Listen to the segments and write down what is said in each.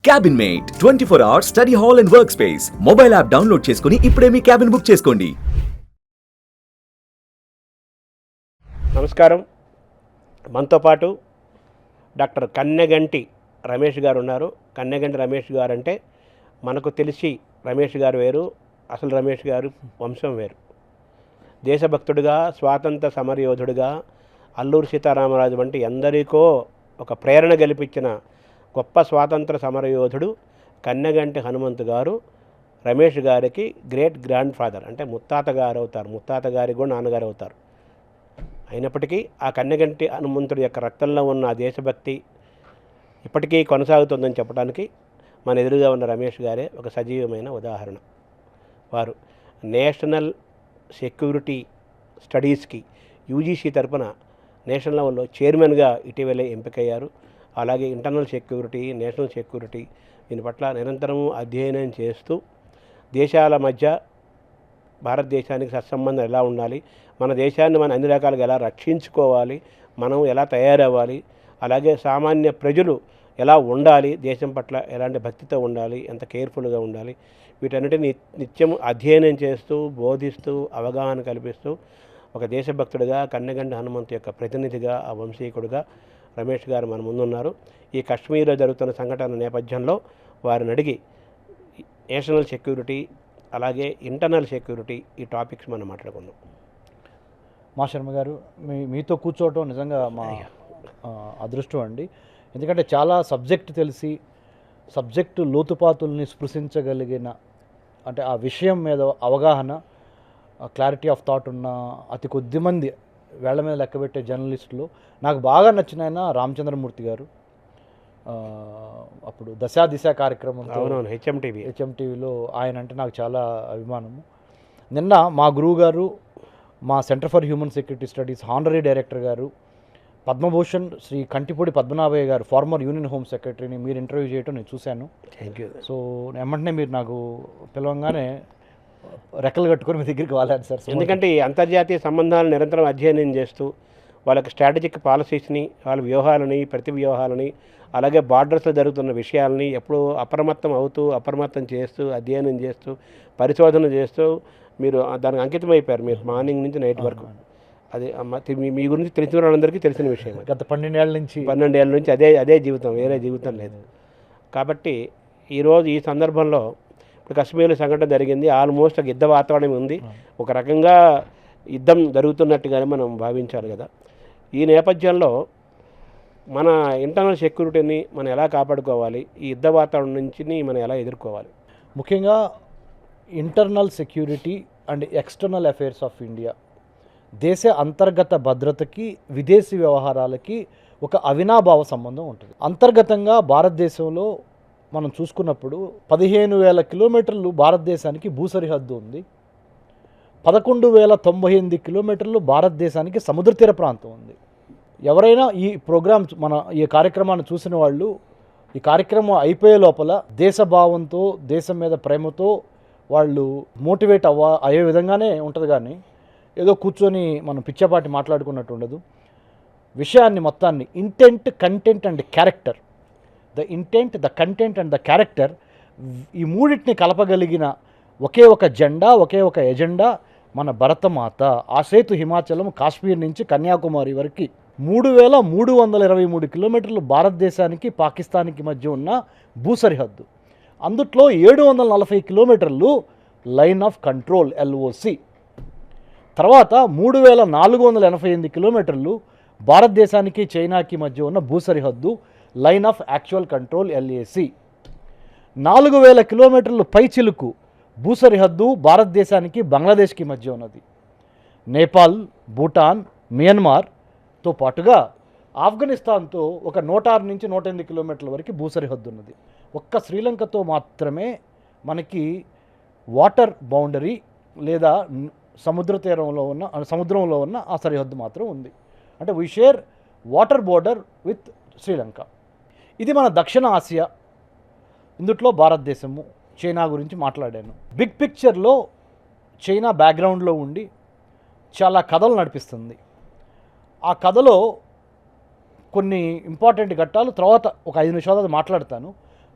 Cabin Mate 24 hours study hall and work space mobile app download చేసుకుని ఇప్పుడే మీ cabin book చేసుకోండి. నమస్కారం. మనతో పాటు డాక్టర్ కన్నెగంటి రమేష్ గారు ఉన్నారు. కన్నెగంటి రమేష్ గారు అంటే మనకు తెలిసి రమేష్ గారు వేరు, అసలు రమేష్ గారు వంశం వేరు. దేశభక్తుడిగా, స్వాతంత్ర సమరయోధుడిగా, అల్లూరి సీతారామరాజు వంటి ఎందరికో ఒక ప్రేరణ కల్పించిన గొప్ప స్వాతంత్ర సమరయోధుడు కన్నెగంటి హనుమంతు గారు రమేష్ గారికి గ్రేట్ గ్రాండ్ ఫాదర్, అంటే ముత్తాత గారు అవుతారు. ముత్తాత గారికి కూడా నాన్నగారు అవుతారు. అయినప్పటికీ ఆ కన్నెగంటి హనుమంతుడి యొక్క రక్తంలో ఉన్న ఆ దేశభక్తి ఇప్పటికీ కొనసాగుతుందని చెప్పడానికి మన ఎదురుగా ఉన్న రమేష్ గారే ఒక సజీవమైన ఉదాహరణ. వారు నేషనల్ సెక్యూరిటీ స్టడీస్కి యూజీసీ తరపున నేషనల్ లెవెల్లో చైర్మన్గా ఇటీవలే ఎంపికయ్యారు. అలాగే ఇంటర్నల్ సెక్యూరిటీ, నేషనల్ సెక్యూరిటీ దీని పట్ల నిరంతరము అధ్యయనం చేస్తూ దేశాల మధ్య భారతదేశానికి సత్సంబంధం ఎలా ఉండాలి, మన దేశాన్ని మనం అన్ని రకాలుగా ఎలా రక్షించుకోవాలి, మనం ఎలా తయారవ్వాలి, అలాగే సామాన్య ప్రజలు ఎలా ఉండాలి, దేశం పట్ల ఎలాంటి భక్తితో ఉండాలి, ఎంత కేర్ఫుల్గా ఉండాలి, వీటన్నిటిని నిత్యం అధ్యయనం చేస్తూ బోధిస్తూ అవగాహన కల్పిస్తూ ఒక దేశభక్తుడిగా కన్నెగంటి హనుమంతు యొక్క ప్రతినిధిగా, ఆ వంశీకుడిగా రమేష్ గారు మన ముందున్నారు. ఈ కశ్మీర్లో జరుగుతున్న సంఘటన నేపథ్యంలో వారిని అడిగి నేషనల్ సెక్యూరిటీ అలాగే ఇంటర్నల్ సెక్యూరిటీ ఈ టాపిక్స్ మనం మాట్లాడుకుందాం. మా శర్మ గారు, మీతో కూర్చోవటం నిజంగా మా అదృష్టం అండి. ఎందుకంటే చాలా సబ్జెక్టు తెలిసి సబ్జెక్టు లోతుపాతుల్ని స్పృశించగలిగిన, అంటే ఆ విషయం మీద అవగాహన, క్లారిటీ ఆఫ్ థాట్ ఉన్న అతి కొద్ది మంది వేళ్ల మీద లెక్కబెట్టే జర్నలిస్టులు. నాకు బాగా నచ్చిన ఆయన రామచంద్రమూర్తి గారు. అప్పుడు దశా దిశ కార్యక్రమం హెచ్ఎంటీవీలో ఆయన అంటే నాకు చాలా అభిమానము. నిన్న మా గురువు గారు, మా centre for human security studies honorary director గారు, పద్మభూషణ్ శ్రీ కంటిపూడి పద్మనాభయ్య గారు, ఫార్మర్ యూనియన్ హోమ్ సెక్రటరీని మీరు ఇంటర్వ్యూ చేయడం నేను చూశాను. Thank you. సో వెంటనే మీరు నాకు పిలవంగానే రెక్కలు కట్టుకొని మీ దగ్గరికి వాళ్ళాను సార్. ఎందుకంటే ఈ అంతర్జాతీయ సంబంధాలు నిరంతరం అధ్యయనం చేస్తూ వాళ్ళకి స్ట్రాటజిక్ పాలసీస్ని, వాళ్ళ వ్యూహాలని, ప్రతి వ్యూహాలని, అలాగే బార్డర్స్లో జరుగుతున్న విషయాలని ఎప్పుడూ అప్రమత్తం చేస్తూ అధ్యయనం చేస్తూ పరిశోధన చేస్తూ మీరు దానికి అంకితం అయిపోయారు. మీరు మార్నింగ్ నుంచి నైట్ వరకు. అది మీ గురించి తెలిసిన వాళ్ళందరికీ తెలిసిన విషయం. గత 12 ఏళ్ళ నుంచి అదే జీవితం, వేరే జీవితం లేదు. కాబట్టి ఈరోజు ఈ సందర్భంలో ఇప్పుడు కశ్మీర్లో సంఘటన జరిగింది. ఆల్మోస్ట్ ఒక యుద్ధ వాతావరణం ఉంది. ఒక రకంగా యుద్ధం జరుగుతున్నట్టుగానే మనం భావించాలి కదా. ఈ నేపథ్యంలో మన ఇంటర్నల్ సెక్యూరిటీని మనం ఎలా కాపాడుకోవాలి, ఈ యుద్ధ వాతావరణం నుంచి మనం ఎలా ఎదుర్కోవాలి? ముఖ్యంగా internal security and external affairs of India, దేశ అంతర్గత భద్రతకి విదేశీ వ్యవహారాలకి ఒక అవినాభావ సంబంధం ఉంటుంది. అంతర్గతంగా భారతదేశంలో మనం చూసుకున్నప్పుడు 15,000 కిలోమీటర్లు భారతదేశానికి భూ సరిహద్దు ఉంది. 11,098 కిలోమీటర్లు భారతదేశానికి సముద్ర తీర ప్రాంతం ఉంది. ఎవరైనా ఈ ప్రోగ్రామ్, ఈ కార్యక్రమాన్ని చూసిన వాళ్ళు ఈ కార్యక్రమం అయిపోయే లోపల దేశభావంతో, దేశం మీద ప్రేమతో వాళ్ళు మోటివేట్ అయ్యే విధంగానే ఉంటుంది. కానీ ఏదో కూర్చొని మనం పిచ్చపాటి మాట్లాడుకున్నట్టు ఉండదు. విషయాన్ని మొత్తాన్ని intent, content and character, the intent, the content and the character, ఈ మూడింటిని కలపగలిగిన ఒకే ఒక జెండా, ఒకే ఒక ఎజెండా మన భరతమాత. ఆ సేతు హిమాచలం కాశ్మీర్ నుంచి కన్యాకుమారి వరకు 3,323 కిలోమీటర్లు భారతదేశానికి పాకిస్తాన్కి మధ్య ఉన్న భూ సరిహద్దు. అందుట్లో 740 కిలోమీటర్లు లైన్ ఆఫ్ కంట్రోల్ LOC. తర్వాత 3,488 కిలోమీటర్లు భారతదేశానికి చైనాకి మధ్య ఉన్న భూ సరిహద్దు line of actual control LAC. 4,000 కిలోమీటర్లు పైచిలుకు భూ సరిహద్దు భారతదేశానికి బంగ్లాదేశ్కి మధ్య ఉన్నది. నేపాల్, భూటాన్, మియన్మార్తో పాటుగా ఆఫ్ఘనిస్తాన్తో ఒక 106 నుంచి 108 కిలోమీటర్ల వరకు భూ సరిహద్దు ఉన్నది. ఒక్క శ్రీలంకతో మాత్రమే మనకి వాటర్ బౌండరీ లేదా సముద్రంలో ఉన్న ఆ సరిహద్దు మాత్రం ఉంది. అంటే we share water border with Sri Lanka. ఇది మన దక్షిణ ఆసియా. ఇందుట్లో భారతదేశము, చైనా గురించి మాట్లాడాను. బిగ్ పిక్చర్లో చైనా బ్యాక్గ్రౌండ్లో ఉండి చాలా కథలు నడిపిస్తుంది. ఆ కథలో కొన్ని ఇంపార్టెంట్ ఘట్టాలు తర్వాత ఒక 5 నిమిషాలు మాట్లాడతాను.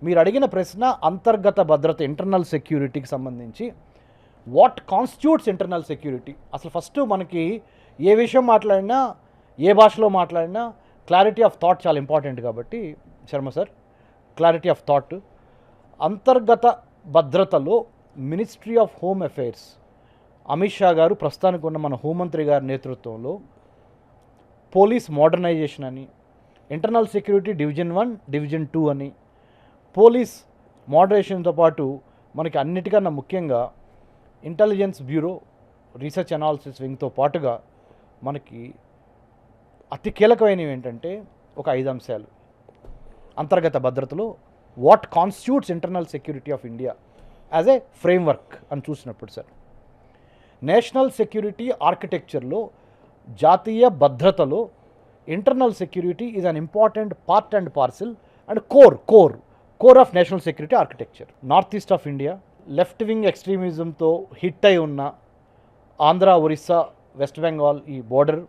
మీరు అడిగిన ప్రశ్న అంతర్గత భద్రత, ఇంటర్నల్ సెక్యూరిటీకి సంబంధించి వాట్ కాన్స్టిట్యూట్స్ ఇంటర్నల్ సెక్యూరిటీ. అసలు ఫస్ట్ మనకి ఏ విషయం మాట్లాడినా, ఏ భాషలో మాట్లాడినా క్లారిటీ ఆఫ్ థాట్ చాలా ఇంపార్టెంట్. కాబట్టి Sharma sir, clarity of thought. అంతర్గత భద్రతలో ministry of home affairs, Amit Shah గారు ప్రస్తుతానికి ఉన్న మన హోంమంత్రి గారి నేతృత్వంలో పోలీస్ మోడర్నైజేషన్ అని, ఇంటర్నల్ సెక్యూరిటీ డివిజన్ 1, డివిజన్ 2 అని, పోలీస్ మోడరేషన్తో పాటు మనకి అన్నిటికన్నా ముఖ్యంగా ఇంటెలిజెన్స్ బ్యూరో, రీసెర్చ్ అనాలిసిస్ వింగ్తో పాటుగా మనకి అతి కీలకమైనవి ఏంటంటే ఒక 5 అంశాలు అంతర్గత భద్రతలో what constitutes internal security of India as a framework అని చూసినప్పుడు సార్, నేషనల్ సెక్యూరిటీ ఆర్కిటెక్చర్లో, జాతీయ భద్రతలో internal security is an important part and parcel and core of national security architecture. North east of India left wing ఎక్స్ట్రీమిజంతో hit అయి ఉన్న Andhra, Orissa, west Bengal, ఈ border,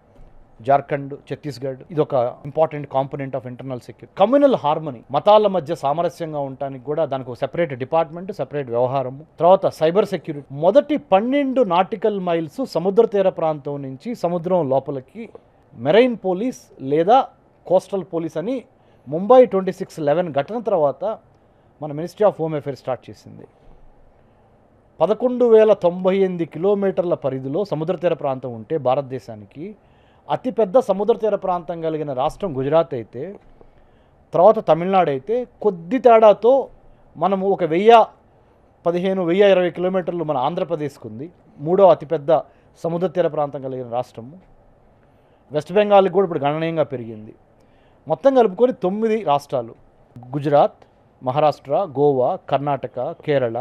Jharkhand, Chhattisgarh, ఇది ఒక important component of internal security. Communal harmony, మతాల మధ్య సామరస్యంగా ఉండటానికి కూడా దానికి ఒక సెపరేట్ డిపార్ట్మెంట్, సెపరేట్ వ్యవహారము. తర్వాత సైబర్ సెక్యూరిటీ. మొదటి 12 నాటికల్ మైల్స్ సముద్ర తీర ప్రాంతం నుంచి సముద్రం లోపలికి మెరైన్ పోలీస్ లేదా కోస్టల్ పోలీస్ అని ముంబై 26/11 ఘటన తర్వాత మన ministry of home affairs start చేసింది. 11,098 కిలోమీటర్ల పరిధిలో సముద్ర తీర ప్రాంతం ఉంటే భారతదేశానికి అతిపెద్ద సముద్ర తీర ప్రాంతం కలిగిన రాష్ట్రం గుజరాత్ అయితే, తర్వాత తమిళనాడు అయితే, కొద్ది తేడాతో మనము ఒక 1,020 కిలోమీటర్లు మన ఆంధ్రప్రదేశ్కు ఉంది, 3వ అతిపెద్ద సముద్ర తీర ప్రాంతం కలిగిన రాష్ట్రము. వెస్ట్ బెంగాల్కి కూడా ఇప్పుడు గణనీయంగా పెరిగింది. మొత్తం కలుపుకొని 9 రాష్ట్రాలు: గుజరాత్, మహారాష్ట్ర, గోవా, కర్ణాటక, కేరళ,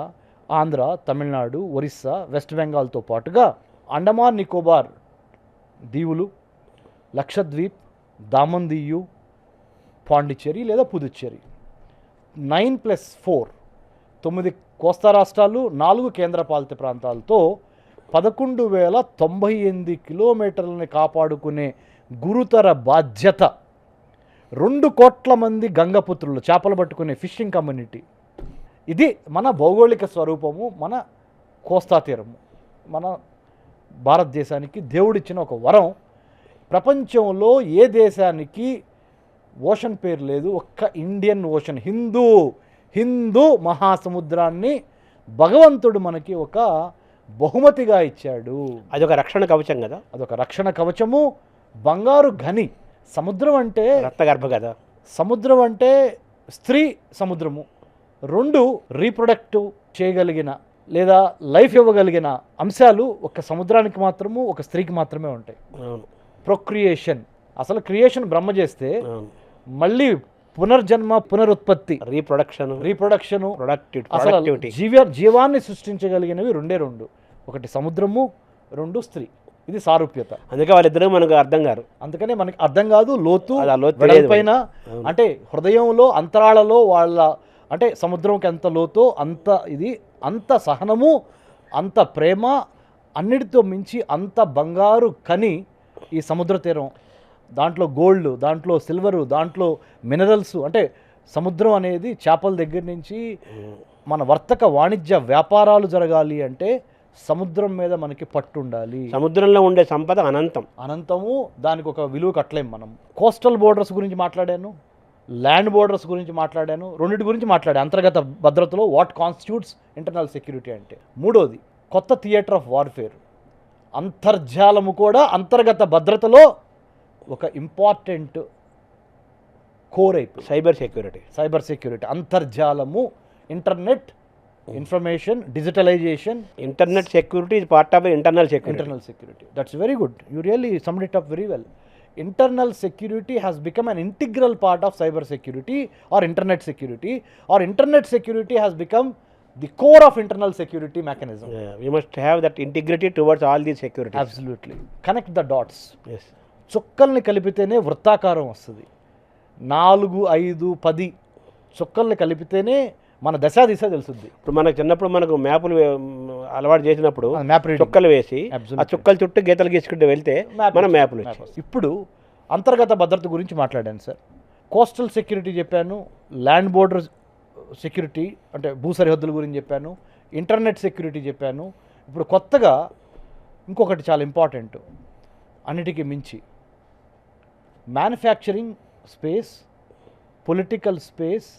ఆంధ్ర, తమిళనాడు, ఒరిస్సా, వెస్ట్ బెంగాల్తో పాటుగా అండమాన్ నికోబార్ దీవులు, లక్షద్వీప్, దామన్ దియు, పాండిచ్చేరి లేదా పుదుచ్చేరి. 9+4 9 కోస్తా రాష్ట్రాలు, 4 కేంద్రపాలిత ప్రాంతాలతో 11,098 కిలోమీటర్లని కాపాడుకునే గురుతర బాధ్యత 2 కోట్ల మంది గంగపుత్రులు, చేపలు పట్టుకునే ఫిషింగ్ కమ్యూనిటీ. ఇది మన భౌగోళిక స్వరూపము, మన కోస్తా తీరము, మన భారతదేశానికి దేవుడిచ్చిన ఒక వరం. ప్రపంచంలో ఏ దేశానికి ఓషన్ పేరు లేదు, ఒక్క ఇండియన్ ఓషన్, హిందూ మహాసముద్రాన్ని భగవంతుడు మనకి ఒక బహుమతిగా ఇచ్చాడు. అదొక రక్షణ కవచం కదా, అదొక రక్షణ కవచము. బంగారు గని. సముద్రం అంటే రక్తగర్భ కదా, సముద్రం అంటే స్త్రీ సముద్రము. 2 రీప్రొడక్టివ్ చేయగలిగిన లేదా లైఫ్ ఇవ్వగలిగిన అంశాలు ఒక సముద్రానికి మాత్రము, ఒక స్త్రీకి మాత్రమే ఉంటాయి. ప్రొక్రియేషన్, అసలు క్రియేషన్ బ్రహ్మ చేస్తే మళ్ళీ పునర్జన్మ, పునరుత్పత్తి, రీప్రొడక్షన్, అసలు జీవాన్ని సృష్టించగలిగినవి 2, ఒకటి సముద్రము, 2 స్త్రీ. ఇది సారూప్యత. అందుకే వాళ్ళిద్దరూ మనకు అర్థం కాదు. అందుకనే మనకి అర్థం కాదు లోతు పైన. అంటే హృదయంలో, అంతరాళలో వాళ్ళ, అంటే సముద్రంకి ఎంత లోతో అంత ఇది, అంత సహనము, అంత ప్రేమ, అన్నిటితో మించి అంత బంగారు కని ఈ సముద్ర తీరం. దాంట్లో గోల్డ్, దాంట్లో సిల్వరు, దాంట్లో మినరల్స్. అంటే సముద్రం అనేది చేపల దగ్గర నుంచి మన వర్తక వాణిజ్య వ్యాపారాలు జరగాలి అంటే సముద్రం మీద మనకి పట్టు ఉండాలి. సముద్రంలో ఉండే సంపద అనంతము, దానికి ఒక విలువ కట్టలేం మనం. కోస్టల్ బోర్డర్స్ గురించి మాట్లాడాను, ల్యాండ్ బోర్డర్స్ గురించి మాట్లాడాను, 2 గురించి మాట్లాడాను. అంతర్గత భద్రతలో వాట్ కాన్స్టిట్యూట్స్ ఇంటర్నల్ సెక్యూరిటీ అంటే. 3వది కొత్త థియేటర్ ఆఫ్ వార్ఫేర్. అంతర్జాలము కూడా అంతర్గత భద్రతలో ఒక ఇంపార్టెంట్ కోర్ అయిపోయింది. సైబర్ సెక్యూరిటీ, అంతర్జాలము, internet, information, digitalisation. Internet security is part of internal security. That's very good. You really summed it up very well. Internal security has become an integral part of cyber security or internet security, or internet security has become the core of internal security mechanism. We must have that integrity towards all these securities. Absolutely. Connect the dots. Yes. చుక్కల్ని కలిపితేనే వృత్తాకారం వస్తుంది. 4, 5, 10 చుక్కల్ని కలిపితేనే మన దశ దిశ తెలుస్తుంది. ఇప్పుడు మనకు చిన్నప్పుడు మనకు మ్యాపులు అలవాటు చేసినప్పుడు చుక్కలు వేసి ఆ చుక్కల చుట్టూ గీతలు గీసుకుంటూ వెళ్తే మనం మ్యాపులు. ఇప్పుడు అంతర్గత భద్రత గురించి మాట్లాడాను సార్. కోస్టల్ సెక్యూరిటీ చెప్పాను, ల్యాండ్ బోర్డర్ సెక్యూరిటీ అంటే భూ సరిహద్దుల గురించి చెప్పాను, ఇంటర్నెట్ సెక్యూరిటీ చెప్పాను. ఇప్పుడు కొత్తగా ఇంకొకటి చాలా ఇంపార్టెంట్, అన్నిటికీ మించి manufacturing space, political space,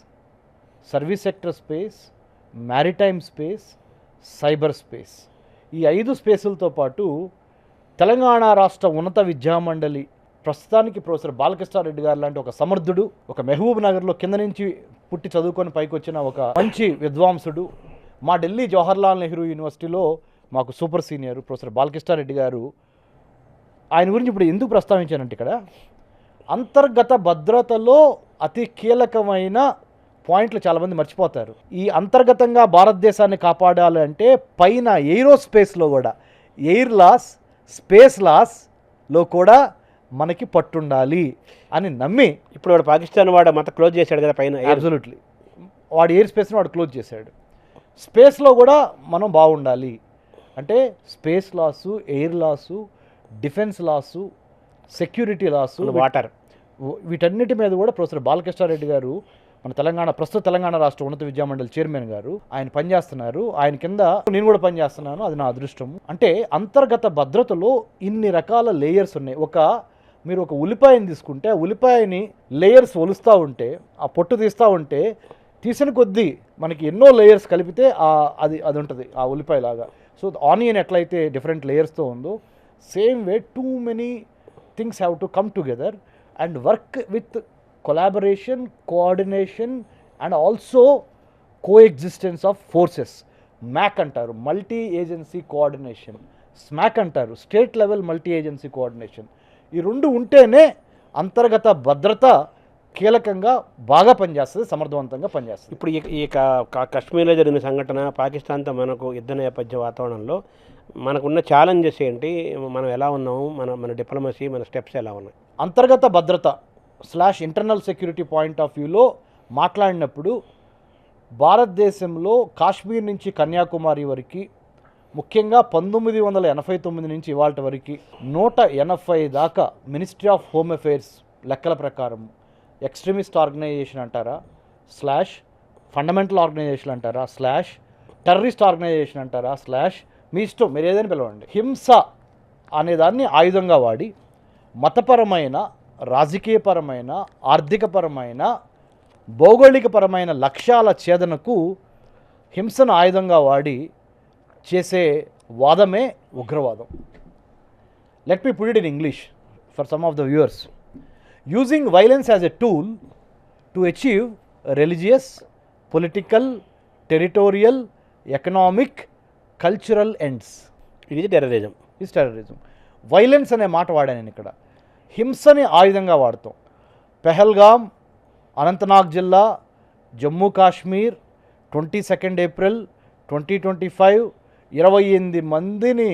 service sector space, maritime space, cyber space. ఈ 5 స్పేసులతో పాటు తెలంగాణ రాష్ట్ర ఉన్నత విద్యామండలి ప్రస్తుతానికి ప్రొఫెసర్ బాలకృష్ణారెడ్డి గారు లాంటి ఒక సమర్థుడు, ఒక మహబూబ్ నగర్లో కింద నుంచి పుట్టి చదువుకొని పైకి వచ్చిన ఒక మంచి విద్వాంసుడు, మా ఢిల్లీ జవహర్లాల్ నెహ్రూ యూనివర్సిటీలో మాకు సూపర్ సీనియర్ ప్రొఫెసర్ బాలకృష్ణారెడ్డి గారు. ఆయన గురించి ఇప్పుడు ఎందుకు ప్రస్తావించానంటే, ఇక్కడ అంతర్గత భద్రతలో అతి కీలకమైన పాయింట్లు చాలామంది మర్చిపోతారు. ఈ అంతర్గతంగా భారతదేశాన్ని కాపాడాలి అంటే పైన ఏరోస్పేస్లో కూడా, ఎయిర్ లాస్, స్పేస్ లాస్లో కూడా మనకి పట్టుండాలి అని నమ్మి, ఇప్పుడు వాడు పాకిస్తాన్ వాడు మొత్తం క్లోజ్ చేశాడు కదా పైన. అబ్సల్యూట్లీ వాడు ఎయిర్ స్పేస్ని వాడు క్లోజ్ చేశాడు. స్పేస్లో కూడా మనం బాగుండాలి అంటే space loss, air loss, defence loss, security loss, water, వీటన్నిటి మీద కూడా ప్రొఫెసర్ బాలకృష్ణారెడ్డి గారు మన ప్రస్తుత తెలంగాణ రాష్ట్ర ఉన్నత విద్యామండలి చైర్మన్ గారు ఆయన పనిచేస్తున్నారు. ఆయన కింద నేను కూడా పనిచేస్తున్నాను, అది నా అదృష్టం. అంటే అంతర్గత భద్రతలో ఇన్ని రకాల లేయర్స్ ఉన్నాయి. మీరు ఒక ఉల్లిపాయని తీసుకుంటే ఆ ఉల్లిపాయని లేయర్స్ ఒలుస్తూ ఉంటే, ఆ పొట్టు తీస్తూ ఉంటే, తీసిన కొద్దీ మనకి ఎన్నో లేయర్స్ కలిపితే అది ఉంటుంది ఆ ఉల్లిపాయ లాగా. సో ఆనియన్ ఎట్లయితే డిఫరెంట్ లేయర్స్తో ఉందో, same way too many things have to come together and work with collaboration, coordination and also coexistence of forces. MAC అంటారు, మల్టీ ఏజెన్సీ కోఆర్డినేషన్. స్మాక్ అంటారు, state level multi agency coordination. ఈ రెండు ఉంటేనే అంతర్గత భద్రత కీలకంగా బాగా పనిచేస్తుంది, సమర్థవంతంగా పనిచేస్తుంది. ఇప్పుడు ఈ కశ్మీర్లో జరిగిన సంఘటన, పాకిస్తాన్తో మనకు యుద్ధ నేపథ్య వాతావరణంలో మనకున్న ఛాలెంజెస్ ఏంటి, మనం ఎలా ఉన్నాము, మన డిప్లొమసీ, మన స్టెప్స్ ఎలా ఉన్నాయి? అంతర్గత భద్రత / ఇంటర్నల్ సెక్యూరిటీ పాయింట్ ఆఫ్ వ్యూలో మాట్లాడినప్పుడు, భారతదేశంలో కాశ్మీర్ నుంచి కన్యాకుమారి వరకు, ముఖ్యంగా 1989 నుంచి ఇవాళ వరకు 180 దాకా మినిస్ట్రీ ఆఫ్ హోమ్ అఫైర్స్ లెక్కల ప్రకారం ఎక్స్ట్రీమిస్ట్ ఆర్గనైజేషన్ అంటారా, ఫండమెంటల్ ఆర్గనైజేషన్ అంటారా, టెర్రరిస్ట్ ఆర్గనైజేషన్ అంటారా, మీ ఇష్టం, మీరు ఏదైనా పిలవండి, హింస అనేదాన్ని ఆయుధంగా వాడి మతపరమైన, రాజకీయపరమైన, ఆర్థికపరమైన, భౌగోళికపరమైన లక్ష్యాల ఛేదనకు హింసను ఆయుధంగా వాడి చేసే వాదమే ఉగ్రవాదం. Let me put it in English for some of the viewers. Using violence as a tool to achieve religious, political, territorial, economic, cultural ends. ఇది టెర్రరిజం. వైలెన్స్ అనే మాట వాడాను నేను ఇక్కడ. హింసని ఆయుధంగా వాడతాం. పెహల్గామ్, అనంతనాగ్ జిల్లా, జమ్మూ కాశ్మీర్, 22 ఏప్రిల్ 2025 28 మందిని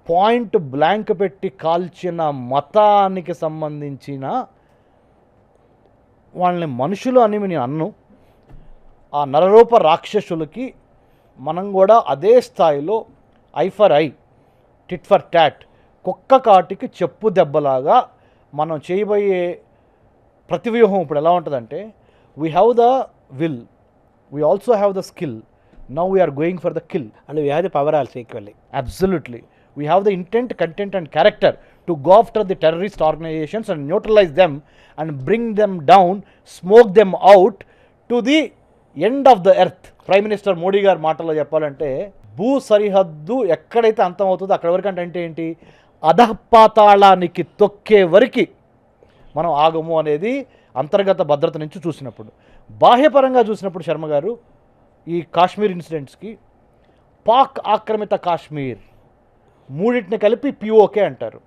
పాయింట్ బ్లాంక్ పెట్టి కాల్చిన మతానికి సంబంధించిన వాళ్ళని మనుషులు అని నేను అన్ను. ఆ నరరూప రాక్షసులకి మనం కూడా అదే స్థాయిలో I for I, tit for tat, కుక్క కాటికి చెప్పు దెబ్బలాగా మనం చేయబోయే ప్రతివ్యూహం ఇప్పుడు ఎలా ఉంటుందంటే, we have the will, we also have the skill, now we are going for the kill and we have the power also equally. Absolutely, we have the intent, content and character to go after the terrorist organizations and neutralize them and bring them down, smoke them out to the end of the earth. Prime minister Modi గారి మాటల్లో చెప్పాలంటే, భూ సరిహద్దు ఎక్కడైతే అంతం అవుతుందో అక్కడ వరకు అంటే ఏంటి, అధపాతాళానికి తొక్కే వరకు మనం ఆగము అనేది అంతర్గత భద్రత నుంచి చూసినప్పుడు. బాహ్యపరంగా చూసినప్పుడు శర్మ గారు, ఈ కాశ్మీర్ ఇన్సిడెంట్స్కి పాక్ ఆక్రమిత కాశ్మీర్ మూడింటిని కలిపి పిఓకే అంటారు.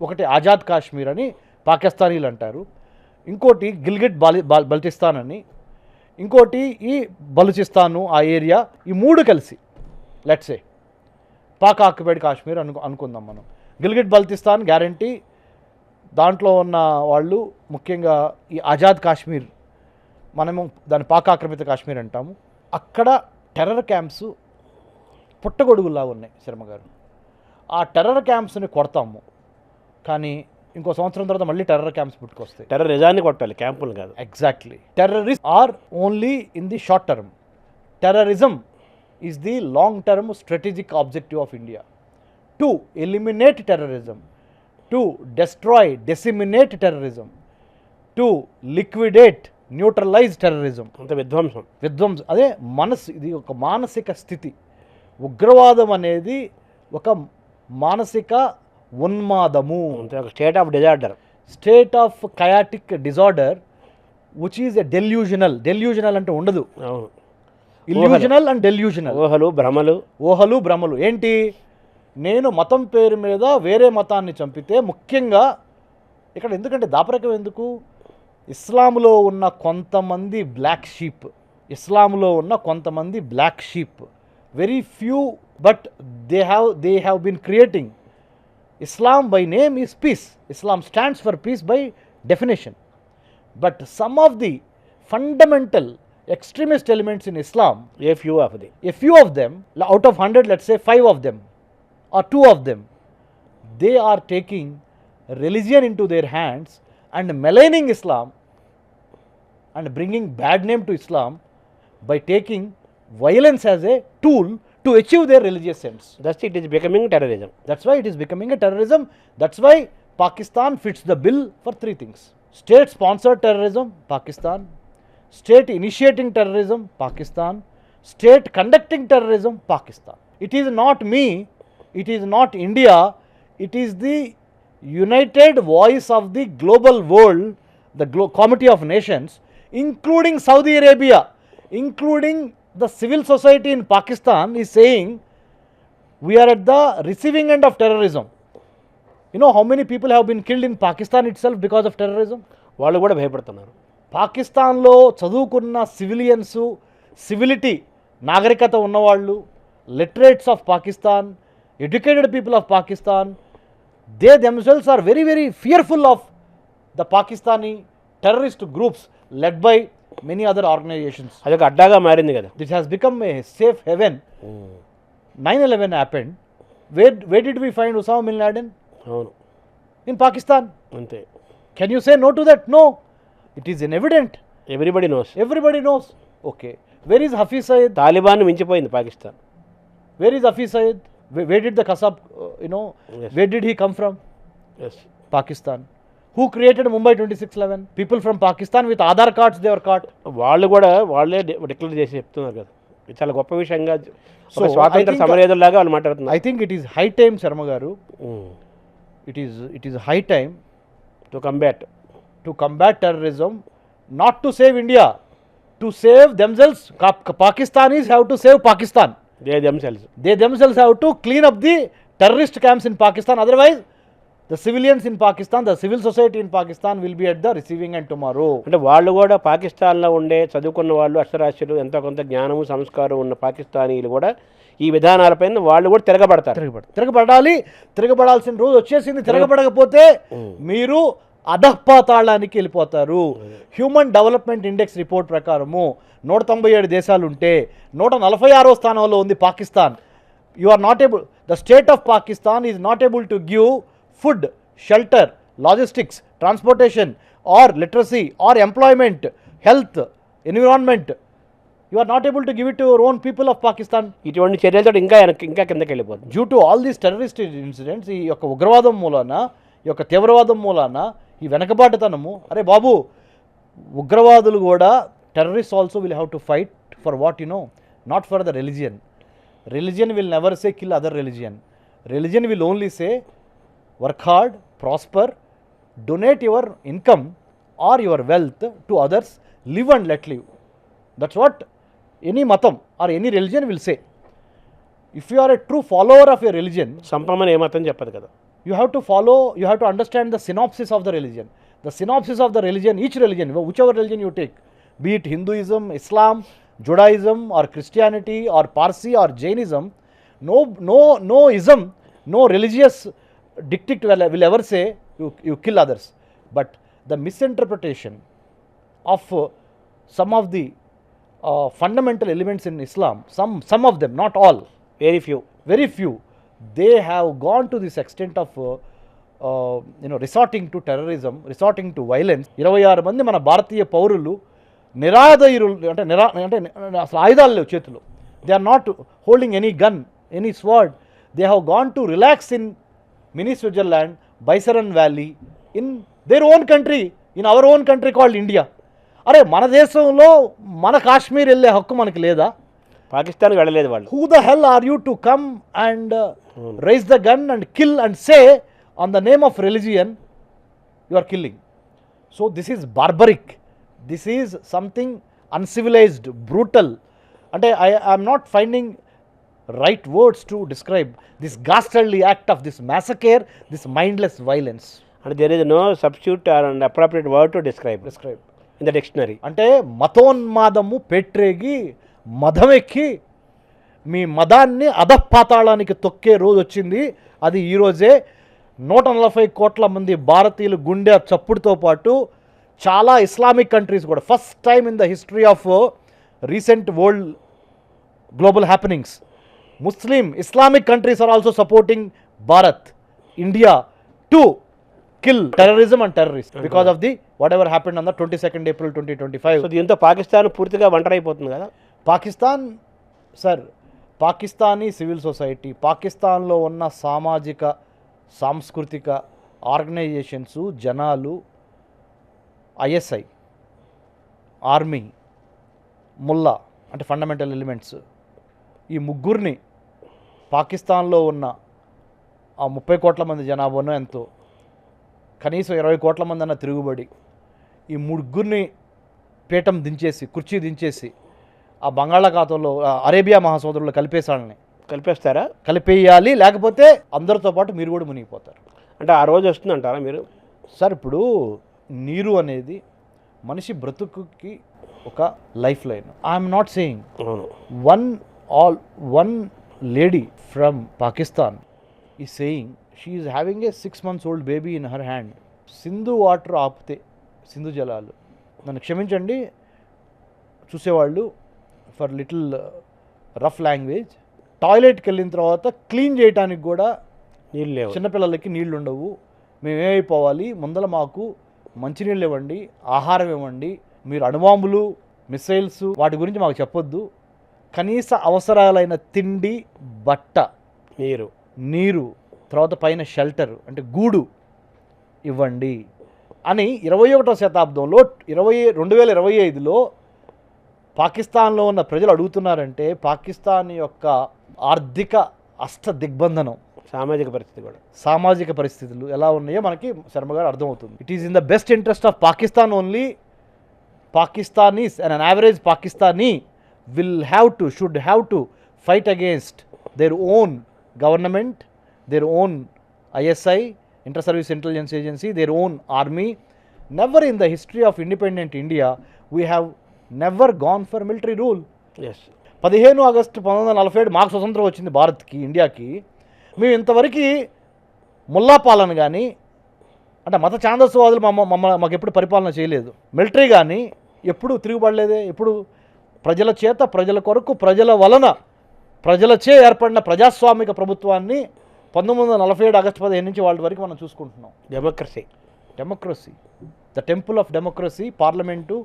ఒకటి ఆజాద్ కాశ్మీర్ అని పాకిస్తానీలు అంటారు, ఇంకోటి గిల్గిట్ బల్టిస్తాన్ అని, ఇంకోటి ఈ బలూచిస్తాను ఆ ఏరియా. ఈ మూడు కలిసి లెట్సే పాక్ ఆక్యుపైడ్ కాశ్మీర్ అనుకుందాం మనం. గిల్గిట్ బల్తిస్తాన్ గ్యారంటీ, దాంట్లో ఉన్న వాళ్ళు ముఖ్యంగా ఈ ఆజాద్ కాశ్మీర్, మనము దాని పాక్ ఆక్రమిత కాశ్మీర్ అంటాము. అక్కడ టెర్రర్ క్యాంప్స్ పుట్టగొడుగులా ఉన్నాయి శర్మ గారు. ఆ టెర్రర్ క్యాంప్స్ని కొడతాము, కానీ ఇంకో సంవత్సరం తర్వాత మళ్ళీ టెర్రర్ క్యాంప్స్ పుట్టుకొస్తాయి. టెర్రరిజాన్ని కొట్టాలి, క్యాంపులు కాదు. Exactly. Terrorist are only in the short term. Terrorism is the long term strategic objective of India. To eliminate terrorism, to destroy, decimate terrorism, to liquidate, neutralise terrorism. అంత విధ్వంసం. అదే మనసు, ఇది ఒక మానసిక స్థితి. ఉగ్రవాదం అనేది ఒక మానసిక ఉన్మాదము, అంతే, ఒక state of disorder, state of chaotic disorder which is a delusional అంటే ఉండదు. అవును, ఇల్యూజనల్ అండ్ డెల్యూజనల్. ఊహలు భ్రమలు. ఏంటి, నేను మతం పేరు మీద వేరే మతాన్ని చంపితే, ముఖ్యంగా ఇక్కడ ఎందుకంటే దాపరికం ఎందుకు, ఇస్లాంలో ఉన్న కొంతమంది black sheep, very few, but they have been creating. Islam by name is peace. Islam stands for peace by definition. But some of the fundamental extremist elements in Islam, a few of them, out of 100, let's say 5 of them or 2 of them, they are taking religion into their hands and maligning Islam and bringing bad name to Islam by taking violence as a tool to achieve their religious ends. Thus it is becoming terrorism. That's why it is becoming a terrorism. That's why Pakistan fits the bill for 3 things. State sponsored terrorism, Pakistan. State initiating terrorism, Pakistan. State conducting terrorism, Pakistan. It is not me, it is not India, it is the united voice of the global world, the Committee of Nations, including Saudi Arabia, including the civil society in Pakistan is saying we are at the receiving end of terrorism. You know how many people have been killed in Pakistan itself because of terrorism? వాళ్ళు కూడా భయపడుతున్నారు. పాకిస్తాన్లో చదువుకున్న civilians, civility, నాగరికత ఉన్నవాళ్ళు, literates of Pakistan, educated people of Pakistan, they themselves are very very fearful of the Pakistani terrorist groups led by many other organizations. అదొక అడ్డాగా మారింది కదా. This has become a safe haven. 9/11 happened. Where did we find Osama bin Laden? అవును, in Pakistan. అంతే. Can you say no to that? No, it is evident. Everybody knows. Okay, where is Hafiz Saeed? Taliban మించిపోయింది Pakistan. Where is Hafiz Saeed? Where did the Qasab, Yes. where did he come from? Yes. Pakistan. Who created Mumbai 26/11? People from Pakistan with Aadhaar cards, they were caught. వాళ్ళే declare చేసి చెప్తున్నారు కదా. ఇది చాలా గొప్ప విషయంగా, స్వాతంత్ర సమరయోధుల్లాగా వాళ్ళు మాట్లాడుతున్నారు. I think it is high time, Sharma garu. It is high time to combat terrorism, not to save India, to save themselves. Pakistanis have to save Pakistan. They themselves have to clean up the terrorist camps in Pakistan. Otherwise, the civilians in Pakistan, the civil society in Pakistan will be at the receiving end tomorrow. అంటే వాళ్ళు కూడా పాకిస్తాన్లో ఉండే చదువుకున్న వాళ్ళు, అక్షరాస్యులు, ఎంతో కొంత జ్ఞానము సంస్కారం ఉన్న పాకిస్తానీలు కూడా ఈ విధానాలపైన వాళ్ళు కూడా తిరగబడాల్సిన రోజు వచ్చేసింది. తిరగబడకపోతే మీరు అధఃపాతాళానికి వెళ్ళిపోతారు. హ్యూమన్ డెవలప్మెంట్ ఇండెక్స్ రిపోర్ట్ ప్రకారము 197 దేశాలు ఉంటే 146వ స్థానంలో ఉంది Pakistan. You are not able, the state of Pakistan is not able to give food, shelter, logistics, transportation, or literacy, or employment, health, environment. You are not able to give it to your own people of Pakistan. ఇటువంటి చర్యలతో ఇంకా కిందకి వెళ్ళిపోతుంది. Due to all these terrorist incidents, ఈ యొక్క ఉగ్రవాదం మూలాన, ఈ యొక్క తీవ్రవాదం మూలాన, ఈ వెనకబాటుతనము, అరే బాబు, ఉగ్రవాదులు కూడా, terrorists also will have to fight for what, not for the religion. Religion will never say kill other religion. Religion will only say work hard, prosper, donate your income or your wealth to others, live and let live. That's what any matam or any religion will say. If you are a true follower of a religion, సంపమని ఏ మతం చెప్పదు కదా. you have to understand the synopsis of the religion. The synopsis of the religion, each religion, whichever religion you take, be it Hinduism, Islam, Judaism or Christianity or Parsi or Jainism, no ism, no religious dictate will ever say you kill others. But the misinterpretation of some of the fundamental elements in Islam, some of them, not all, very few, they have gone to this extent of resorting to terrorism, resorting to violence. 26 మంది మన భారతీయ పౌరులు నిరాధైరులు, అంటే అసలు ఆయుధాలు లేవు చేతిలో. They are not holding any gun, any sword. They have gone to relax in mini Switzerland, Baisaran valley, in their own country, in our own country called India. అరే మన దేశంలో మన కాశ్మీర్ వెళ్ళే హక్కు మనకి లేదా? పాకిస్తాన్కి వెళ్ళలేదు వాళ్ళు. Who the hell are you to come and raise the gun and kill and say on the name of religion you are killing? So this is barbaric. This is something uncivilized, brutal. And I am not finding right words to describe this ghastly act of this massacre, this mindless violence. And there is no substitute or an appropriate word to describe in the dictionary. అంటే మతోన్మాదము పెట్రేగి మదమెక్కి మీ మదాన్ని అధపాతాళానికి తొక్కే రోజు వచ్చింది. అది ఈరోజే 140 కోట్ల మంది భారతీయులు గుండె చప్పుడుతో పాటు చాలా ఇస్లామిక్ కంట్రీస్ కూడా first time in the history of recent world global happenings, Islamic countries are also supporting Bharat, India to kill terrorism and terrorists because of the whatever happened on the 22nd April 2025. So దీంతో పాకిస్తాన్ పూర్తిగా ఒంటరైపోతుంది కదా. Pakistan sir, Pakistani civil society, పాకిస్తాన్లో ఉన్న సామాజిక సాంస్కృతిక organisations, జనాలు, ISI, army, Mullah అంటే fundamental elements, ఈ ముగ్గురిని పాకిస్తాన్లో ఉన్న ఆ 30 కోట్ల మంది జనాభాను ఎంతో కనీసం 20 కోట్ల మంది అన్న తిరుగుబడి, ఈ ముగ్గురిని పీఠం దించేసి, కుర్చీ దించేసి ఆ బంగాళాఖాతంలో అరేబియా మహాసముద్రంలో కలిపేస్తారా? కలిపేయాలి, లేకపోతే అందరితో పాటు మీరు కూడా మునిగిపోతారు. అంటే ఆ రోజు వస్తుందంటారా మీరు? సార్ ఇప్పుడు నీరు అనేది మనిషి బ్రతుకుకి ఒక life line. I'm not saying one lady from Pakistan ఈ saying she is having a 6 months old baby in her hand. Sindhu water ఆపితే, సింధు జలాలు, నన్ను క్షమించండి చూసేవాళ్ళు ఫర్ లిటిల్ రఫ్ లాంగ్వేజ్, టాయిలెట్కి వెళ్ళిన తర్వాత క్లీన్ చేయడానికి కూడా నీళ్ళు లేవు, చిన్నపిల్లలకి నీళ్ళు ఉండవు. మేమేమైపోవాలి, ముందల మాకు మంచినీళ్ళు ఇవ్వండి, ఆహారం ఇవ్వండి, మీరు అణుబాంబులు, మిసైల్స్ వాటి గురించి మాకు చెప్పొద్దు, కనీస అవసరాలైన తిండి, బట్ట, నీరు, తర్వాత పైన షెల్టర్ అంటే గూడు ఇవ్వండి అని 21వ శతాబ్దంలో 2025లో పాకిస్తాన్లో ఉన్న ప్రజలు అడుగుతున్నారంటే పాకిస్తాన్ యొక్క ఆర్థిక దిగ్బంధనం, సామాజిక పరిస్థితులు ఎలా ఉన్నాయో మనకి శర్మ గారు అర్థమవుతుంది. It is in the best interest of Pakistan only. Pakistanis and an average Pakistani should have to fight against their own government, their own ISI, Inter-Service Intelligence Agency, their own army. Never in the history of independent India we have never gone for military rule. Yes. 15 August 1947 మాకు స్వతంత్రం వచ్చింది భారత్కి, ఇండియాకి. మేము ఇంతవరకు ముల్లా పాలన కానీ అంటే మత ఛాందస్వాదులు మాకు ఎప్పుడు పరిపాలన చేయలేదు. మిలిటరీ కానీ ఎప్పుడు తిరుగుబడలేదే. ఎప్పుడు ప్రజల చేత, ప్రజల కొరకు, ప్రజల వలన, ప్రజలచే ఏర్పడిన ప్రజాస్వామిక ప్రభుత్వాన్ని 1947 ఆగస్టు 15 నుంచి వాళ్ళ వరకు మనం చూసుకుంటున్నాం. Democracy, the temple of democracy, parliament,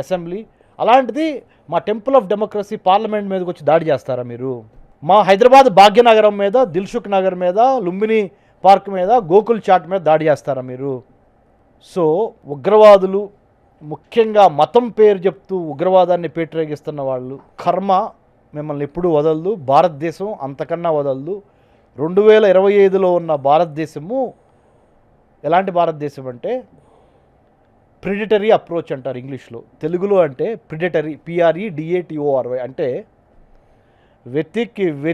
assembly. అలాంటిది మా టెంపుల్ ఆఫ్ డెమోక్రసీ పార్లమెంట్ మీదకి వచ్చి దాడి చేస్తారా మీరు? మా హైదరాబాద్ భాగ్యనగరం మీద, దిల్సుఖ్ నగర్ మీద, లుంబిని పార్క్ మీద, గోకుల్ చాట్ మీద దాడి చేస్తారా మీరు? సో ఉగ్రవాదులు, ముఖ్యంగా మతం పేరు చెప్తూ ఉగ్రవాదాన్ని పేటరేగిస్తున్న వాళ్ళు కర్మ మిమ్మల్ని ఎప్పుడూ వదలదు. భారతదేశం అంతకన్నా వదలదు. 2025లో ఉన్న భారతదేశము ఎలాంటి భారతదేశం అంటే ప్రిడిటరీ అప్రోచ్ అంటారు ఇంగ్లీష్లో. తెలుగులో అంటే ప్రిడిటరీ, PREDATORY అంటే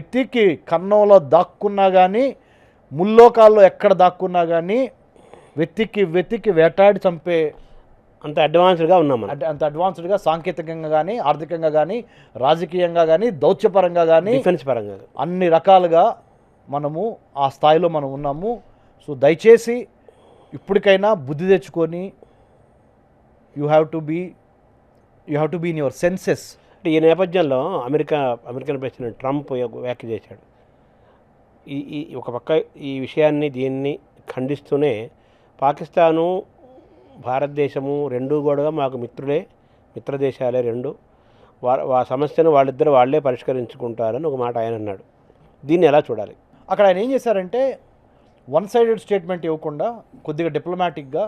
వెతికి కన్నంలో దాక్కున్నా కానీ, ముల్లోకాల్లో ఎక్కడ దాక్కున్నా కానీ వెతికి వేటాడి చంపే అంత అడ్వాన్స్డ్గా ఉన్నాం. అంత అడ్వాన్స్డ్గా సాంకేతికంగా కానీ, ఆర్థికంగా కానీ, రాజకీయంగా కానీ, దౌత్యపరంగా కానీ, డిఫెన్స్ పరంగా అన్ని రకాలుగా మనము ఆ స్థాయిలో మనం ఉన్నాము. సో దయచేసి ఇప్పటికైనా బుద్ధి తెచ్చుకొని you have to be in your senses. అంటే ఈ నేపథ్యంలో అమెరికన్ ప్రెసిడెంట్ ట్రంప్ వ్యాఖ్య చేశాడు. ఈ ఒక పక్క ఈ విషయాన్ని దీన్ని ఖండిస్తూనే పాకిస్తాను భారతదేశము రెండూ కూడా మాకు మిత్రదేశాలే రెండు, సమస్యను వాళ్ళే పరిష్కరించుకుంటారని ఒక మాట ఆయన అన్నాడు. దీన్ని ఎలా చూడాలి? అక్కడ ఆయన ఏం చేశారంటే వన్ సైడెడ్ స్టేట్మెంట్ ఇవ్వకుండా కొద్దిగా డిప్లొమాటిక్గా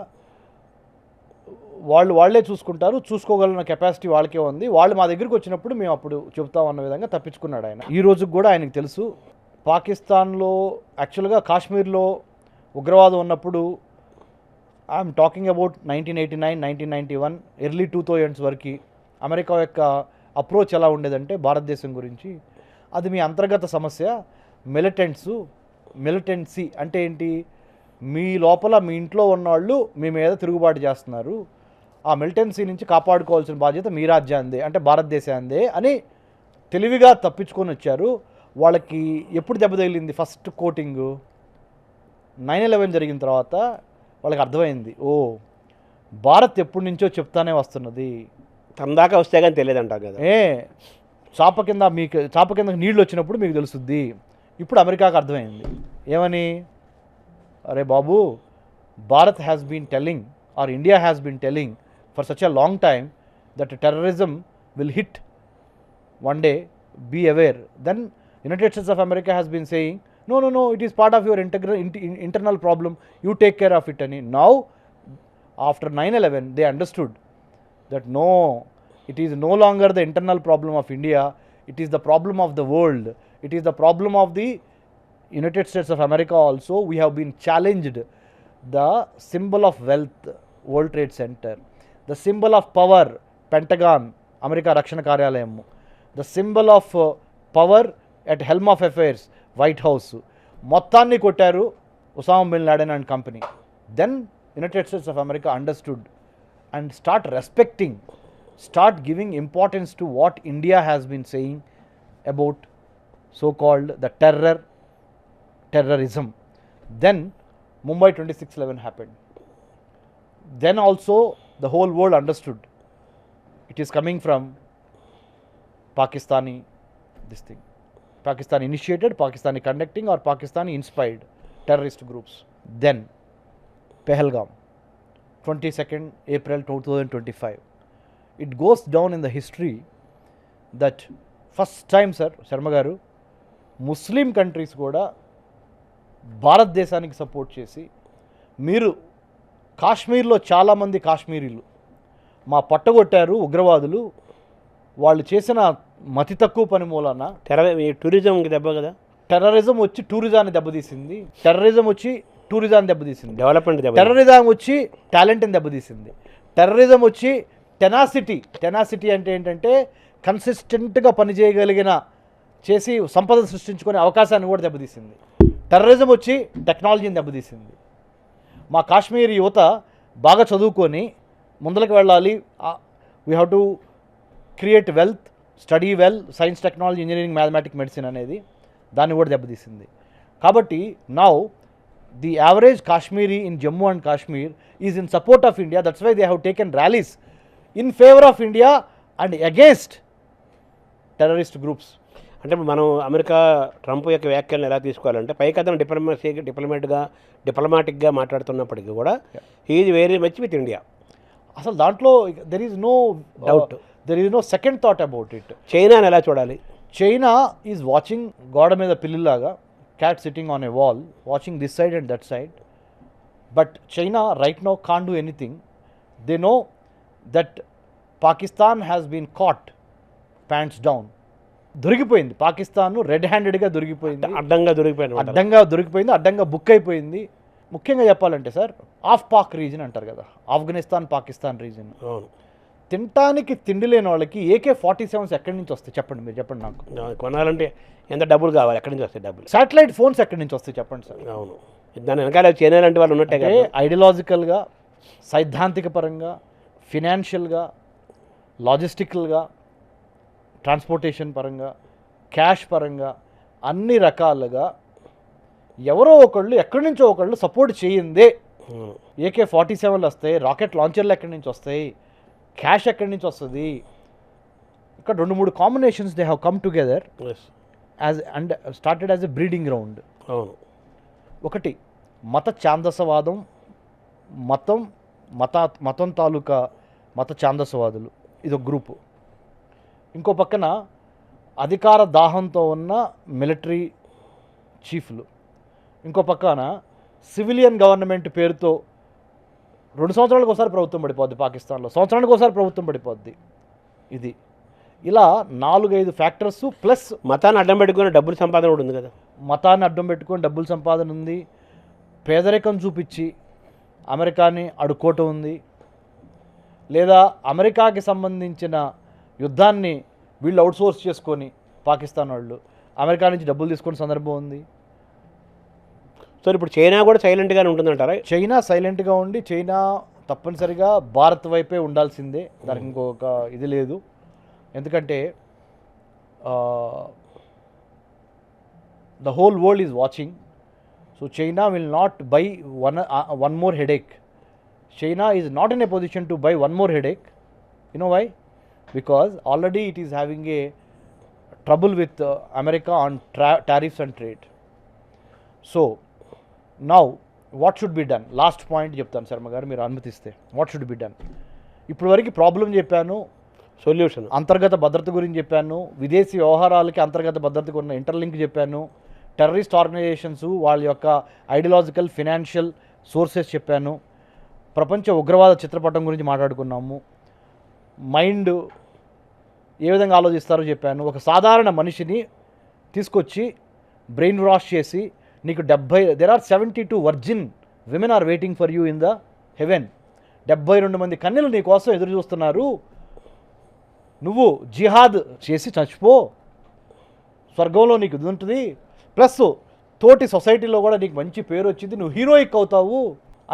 వాళ్ళే చూసుకుంటారు, చూసుకోగలిగిన కెపాసిటీ వాళ్ళకే ఉంది, వాళ్ళు మా దగ్గరికి వచ్చినప్పుడు మేము అప్పుడు చెబుతామన్న విధంగా తప్పించుకున్నాడు ఆయన. ఈ రోజుకి కూడా ఆయనకు తెలుసు పాకిస్తాన్లో యాక్చువల్గా కాశ్మీర్లో ఉగ్రవాదం ఉన్నప్పుడు I'm talking about 1989, 1991, early 2000s వరకు అమెరికా యొక్క అప్రోచ్ ఎలా ఉండేదంటే భారతదేశం గురించి, అది మీ అంతర్గత సమస్య, మిలిటెన్సీ అంటే ఏంటి, మీ లోపల మీ ఇంట్లో ఉన్నవాళ్ళు మీ మీద తిరుగుబాటు చేస్తున్నారు, ఆ మిలిటెన్సీ నుంచి కాపాడుకోవాల్సిన బాధ్యత మీ రాజ్యాందే అంటే భారతదేశాందే అని తెలివిగా తప్పించుకొని వచ్చారు. వాళ్ళకి ఎప్పుడు దెబ్బ తగిలింది? ఫస్ట్ కోటింగ్ 9/11 జరిగిన తర్వాత వాళ్ళకి అర్థమైంది, ఓ భారత్ ఎప్పటి నుంచో చెప్తానే వస్తున్నది, తన దాకా వస్తే కానీ తెలియదంటారు కదా. చాప కింద నీళ్ళు వచ్చినప్పుడు మీకు తెలుస్తుంది. ఇప్పుడు అమెరికాకు అర్థమైంది ఏమని, అరే బాబు, Bharat has been telling or India has been telling for such a long time that terrorism will hit one day, be aware. Then United States of America has been saying, no, it is part of your internal problem, you take care of it. And now, after 9/11, they understood that no, it is no longer the internal problem of India, it is the problem of the world, it is the problem of the United States of America also. We have been challenged. The symbol of wealth, World Trade Center, the symbol of power, Pentagon, America Rakshana Karyalayam, the symbol of power at helm of affairs, White House, మొత్తాన్ని కొట్టారు Osama bin Laden and company. Then United States of America understood and start giving importance to what India has been saying about so-called the terrorism. Then Mumbai 26/11 happened. Then also the whole world understood it is coming from Pakistani initiated, Pakistani conducting, or Pakistani inspired terrorist groups. Then Pahalgam, 22nd April 2025. It goes down in the history that first time, sir, Sharma garu, Muslim countries kuda భారతదేశానికి support చేసి, మీరు కాశ్మీర్లో చాలామంది కాశ్మీరీలు మా పట్టగొట్టారు ఉగ్రవాదులు, వాళ్ళు చేసిన మతి తక్కువ పని మూలన టూరిజంకి దెబ్బ కదా, టెర్రరిజం వచ్చి టూరిజాన్ని దెబ్బతీసింది, డెవలప్మెంట్, టెర్రరిజం వచ్చి టాలెంట్ని దెబ్బతీసింది, టెర్రరిజం వచ్చి టెనాసిటీ అంటే ఏంటంటే కన్సిస్టెంట్గా పనిచేయగలిగిన చేసి సంపద సృష్టించుకునే అవకాశాన్ని కూడా దెబ్బతీసింది. టెర్రరిజం వచ్చి టెక్నాలజీని దెబ్బతీసింది. మా కాశ్మీర్ యువత బాగా చదువుకొని ముందరికి వెళ్ళాలి, we have to create wealth, study well, science, technology, engineering, mathematics, medicine అనేది దాన్ని కూడా దెబ్బతీసింది. కాబట్టి now the average Kashmiri in Jammu and Kashmir is in support of India. That's why they have taken rallies in favour of India and against terrorist groups. అంటే మనం America Trump యొక్క వ్యాఖ్యలను ఎలా తీసుకోవాలంటే, పైకి అతను డిప్లొమాటిక్గా మాట్లాడుతున్నప్పటికీ కూడా is very much with India. అసలు దాంట్లో there is no doubt, there is no second thought about it. చైనాని ఎలా చూడాలి? చైనా ఈజ్ వాచింగ్ గోడ మీద పిల్లిలాగా, cat sitting on a wall, watching this side and that side. But China right now can't do anything. They know that Pakistan has been caught pants down. దొరికిపోయింది Pakistan, red హ్యాండెడ్గా దొరికిపోయింది, అడ్డంగా దొరికిపోయింది, అడ్డంగా బుక్ అయిపోయింది. ముఖ్యంగా చెప్పాలంటే సార్, ఆఫ్ పాక్ రీజన్ అంటారు కదా, ఆఫ్ఘనిస్తాన్ పాకిస్తాన్ రీజన్. తినటానికి తిండి లేని వాళ్ళకి AK-47s ఎక్కడి నుంచి వస్తాయి చెప్పండి, మీరు చెప్పండి నాకు. కొనాలంటే ఎంత డబ్బులు కావాలి, ఎక్కడి నుంచి వస్తాయి డబ్బులు? శాటిలైట్ ఫోన్స్ ఎక్కడి నుంచి వస్తాయి చెప్పండి సార్. అవును, దాని వెనకాల చైనా లాంటి వాళ్ళు ఉన్నట్టే. ఐడియాలజికల్గా, సైద్ధాంతిక పరంగా, ఫినాన్షియల్గా, లాజిస్టికల్గా, ట్రాన్స్పోర్టేషన్ పరంగా, క్యాష్ పరంగా, అన్ని రకాలుగా ఎవరో ఒకళ్ళు ఎక్కడి నుంచో ఒకళ్ళు సపోర్ట్ చేయిందే AK-47లు వస్తాయి, రాకెట్ లాంచర్లు ఎక్కడి నుంచి వస్తాయి, క్యాష్ ఎక్కడి నుంచి వస్తుంది. ఇక్కడ 2-3 combinations they have come together as and started as a breeding ground. అవును, ఒకటి మత ఛాందసవాదం, మతం తాలూకా మత ఛాందసవాదులు, ఇది ఒక గ్రూపు. ఇంకో పక్కన అధికార దాహంతో ఉన్న మిలిటరీ చీఫ్లు, ఇంకో పక్కన సివిలియన్ గవర్నమెంట్ పేరుతో 2 సంవత్సరాలకు ఒకసారి ప్రభుత్వం పడిపోద్ది పాకిస్తాన్లో, సంవత్సరానికి ఒకసారి ప్రభుత్వం పడిపోద్ది. ఇది ఇలా 4-5 ఫ్యాక్టర్స్ ప్లస్ మతాన్ని అడ్డం పెట్టుకుని డబ్బులు సంపాదన కూడా ఉంది కదా. మతాన్ని అడ్డం పెట్టుకొని డబ్బుల సంపాదన ఉంది, పేదరికం చూపించి అమెరికాని అడుక్కోవటం ఉంది, లేదా అమెరికాకి సంబంధించిన యుద్ధాన్ని వీళ్ళు అవుట్సోర్స్ చేసుకొని పాకిస్తాన్ వాళ్ళు అమెరికా నుంచి డబ్బులు తీసుకునే సందర్భం ఉంది. సో ఇప్పుడు చైనా కూడా సైలెంట్గానే ఉంటుందంటారా? చైనా సైలెంట్గా ఉండి, చైనా తప్పనిసరిగా భారత్ వైపే ఉండాల్సిందే, దానికి ఇంకొక ఇది లేదు. ఎందుకంటే the whole world is watching. So China will not by one more headache. China is not in a position to buy one more headache. You know why? Because already it is having a trouble with America on tariffs and trade. So now what should be done? Last point చెప్తాను శర్మ గారు, మీరు అనుమతిస్తే. What should be done? ఇప్పుడు వరకు problem చెప్పాను, solution అంతర్గత భద్రత గురించి చెప్పాను, విదేశీ వ్యవహారాలకి అంతర్గత భద్రతకు ఉన్న ఇంటర్లింక్ చెప్పాను, టెర్రరిస్ట్ ఆర్గనైజేషన్స్ వాళ్ళ యొక్క ఐడియాలజికల్ ఫినాన్షియల్ సోర్సెస్ చెప్పాను, ప్రపంచ ఉగ్రవాద చిత్రపటం గురించి మాట్లాడుకున్నాము, మైండ్ ఏ విధంగా ఆలోచిస్తారో చెప్పాను. ఒక సాధారణ మనిషిని తీసుకొచ్చి బ్రెయిన్ వాష్ చేసి నీకు there are 72 virgin women are waiting for you in the heaven. 72 మంది కన్యలు నీ కోసం ఎదురు చూస్తున్నారు, నువ్వు జిహాద్ చేసి చచ్చిపో, స్వర్గంలో నీకు ఇది ఉంటుంది, ప్లస్ తోటి సొసైటీలో కూడా నీకు మంచి పేరు వచ్చింది, నువ్వు హీరోయిక్ అవుతావు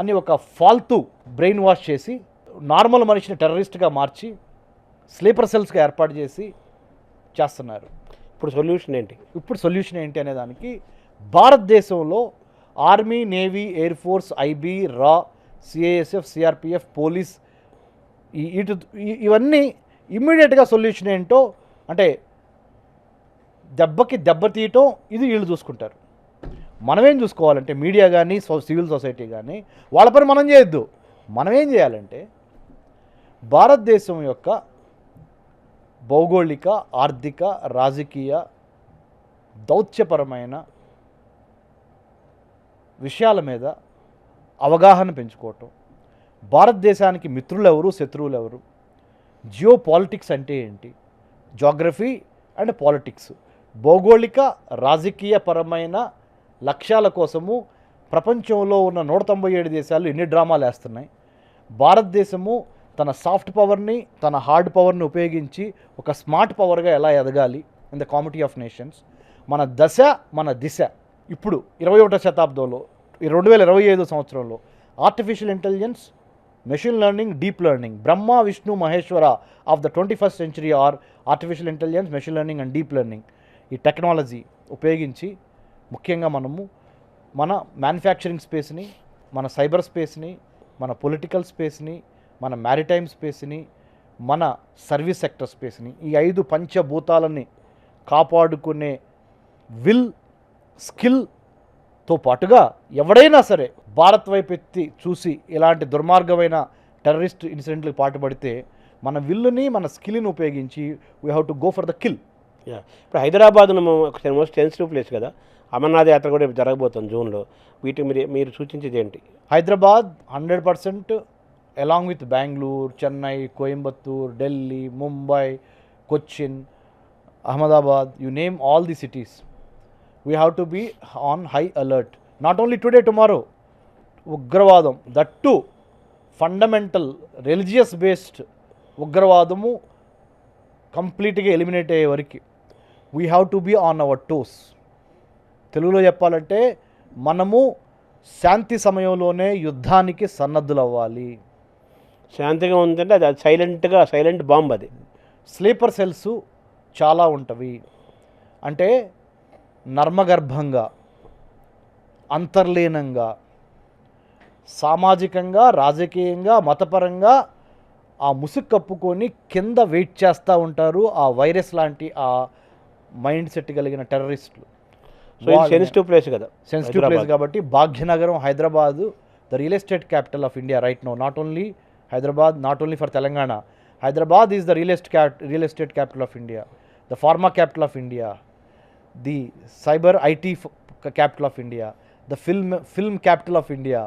అని ఒక ఫాల్తూ బ్రెయిన్ వాష్ చేసి నార్మల్ మనిషిని టెర్రరిస్ట్గా మార్చి స్లీపర్ సెల్స్గా ఏర్పాటు చేసి చేస్తున్నారు. ఇప్పుడు సొల్యూషన్ ఏంటి అనే దానికి భారతదేశంలో army, navy, air force, IB, రా, సిఐఎస్ఎఫ్, సిఆర్పిఎఫ్, పోలీస్, ఇవన్నీ ఇమ్మీడియట్గా సొల్యూషన్ ఏంటో అంటే దెబ్బకి దెబ్బ తీయటం, ఇది వీళ్ళు చూసుకుంటారు. మనమేం చూసుకోవాలంటే మీడియా కానీ సివిల్ సొసైటీ కానీ వాళ్ళ పని మనం చేయొద్దు. మనమేం చేయాలంటే భారతదేశం యొక్క భౌగోళిక, ఆర్థిక, రాజకీయ, దౌత్యపరమైన విషయాల మీద అవగాహన పెంచుకోవటం, భారతదేశానికి మిత్రులు ఎవరు, శత్రువులు ఎవరు, జియో పాలిటిక్స్ అంటే ఏంటి, జాగ్రఫీ అండ్ పాలిటిక్స్, భౌగోళిక రాజకీయపరమైన లక్ష్యాల కోసము ప్రపంచంలో ఉన్న 197 దేశాలు ఎన్ని డ్రామాలు వేస్తున్నాయి, భారతదేశము తన సాఫ్ట్ పవర్ని, తన హార్డ్ పవర్ని ఉపయోగించి ఒక స్మార్ట్ పవర్గా ఎలా ఎదగాలి in the comity of nations, మన దశ మన దిశ. ఇప్పుడు 21వ శతాబ్దంలో 2025 సంవత్సరంలో artificial intelligence, machine learning, deep learning, Brahma Vishnu Maheshwara of the 21st century are artificial intelligence, machine learning and deep learning. ఈ టెక్నాలజీ ఉపయోగించి ముఖ్యంగా మనము మన మ్యానుఫ్యాక్చరింగ్ స్పేస్ని, మన సైబర్ స్పేస్ని, మన పొలిటికల్ స్పేస్ని, మన మ్యారిటైమ్ స్పేస్ని, మన సర్వీస్ సెక్టర్ స్పేస్ని, ఈ 5 పంచభూతాలని కాపాడుకునే విల్, స్కిల్తో పాటుగా ఎవడైనా సరే భారత్ వైపు ఎత్తి చూసి ఇలాంటి దుర్మార్గమైన టెర్రరిస్ట్ ఇన్సిడెంట్లకు పాటుపడితే మన విల్లుని, మన స్కిల్ని ఉపయోగించి we have to go for the kill. ఇప్పుడు హైదరాబాద్ మోస్ట్ సెన్సిటివ్ ప్లేస్ కదా, అమర్నాథ్ యాత్ర కూడా జరగబోతుంది జూన్లో, వీటికి మీరు సూచించేది ఏంటి? Hyderabad 100% along with Bangalore, Chennai, Coimbatore, Delhi, Mumbai, Cochin, Ahmedabad, you name all the cities. We have to be on high alert. Not only today, tomorrow. Ugravadam, that too, fundamental, religious based Ugravadamu completely eliminate అయ్యే వరకు we have to be on our toes. తెలుగులో చెప్పాలంటే మనము శాంతి సమయంలోనే యుద్ధానికి సన్నద్ధులు అవ్వాలి. శాంతిగా ఉందంటే అది సైలెంట్ బాంబ్. అది స్లీపర్ సెల్స్ చాలా ఉంటవి, అంటే నర్మగర్భంగా, అంతర్లీనంగా, సామాజికంగా, రాజకీయంగా, మతపరంగా ఆ ముసుగు కప్పుకొని కింద వెయిట్ చేస్తూ ఉంటారు ఆ వైరస్ లాంటి ఆ మైండ్ సెట్ కలిగిన టెర్రరిస్టులు. సో ఇది సెన్సిటివ్ ప్లేస్ కదా, సెన్సిటివ్ ప్లేస్ కాబట్టి Bhagyanagaram Hyderabad the real estate capital of India right no, not only Hyderabad, not only for Telangana. Hyderabad is the real estate capital of India, the pharma capital of India, the cyber IT capital of India, the film capital of India,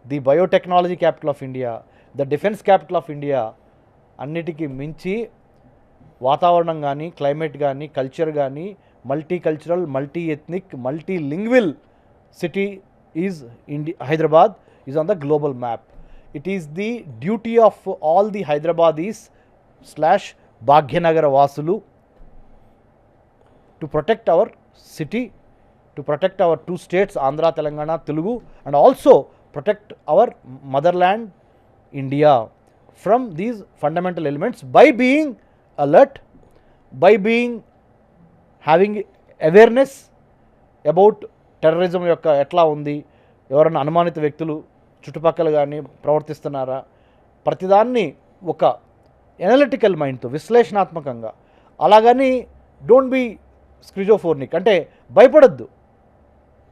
the biotechnology capital of India, the defence capital of India. అన్నిటికీ మించి వాతావరణం కానీ, climate కానీ, culture కానీ, multi cultural, multi ethnic, multi lingual city is Hyderabad is on the global map. It is the duty of all the Hyderabadis / భాగ్యనగర వాసులు to protect our city, to protect our 2 states, Andhra, Telangana, Telugu, and also protect our motherland, India, from these fundamental elements by being alert, by being having awareness about terrorism యొక్క ఎట్లా ఉంది, ఎవరైనా అనుమానిత వ్యక్తులు చుట్టుపక్కల కానీ ప్రవర్తిస్తున్నారా, ప్రతిదాన్ని ఒక ఎనలిటికల్ మైండ్తో విశ్లేషణాత్మకంగా. అలాగని డోంట్ బీ స్క్రిజోఫోర్నిక్, అంటే భయపడద్దు.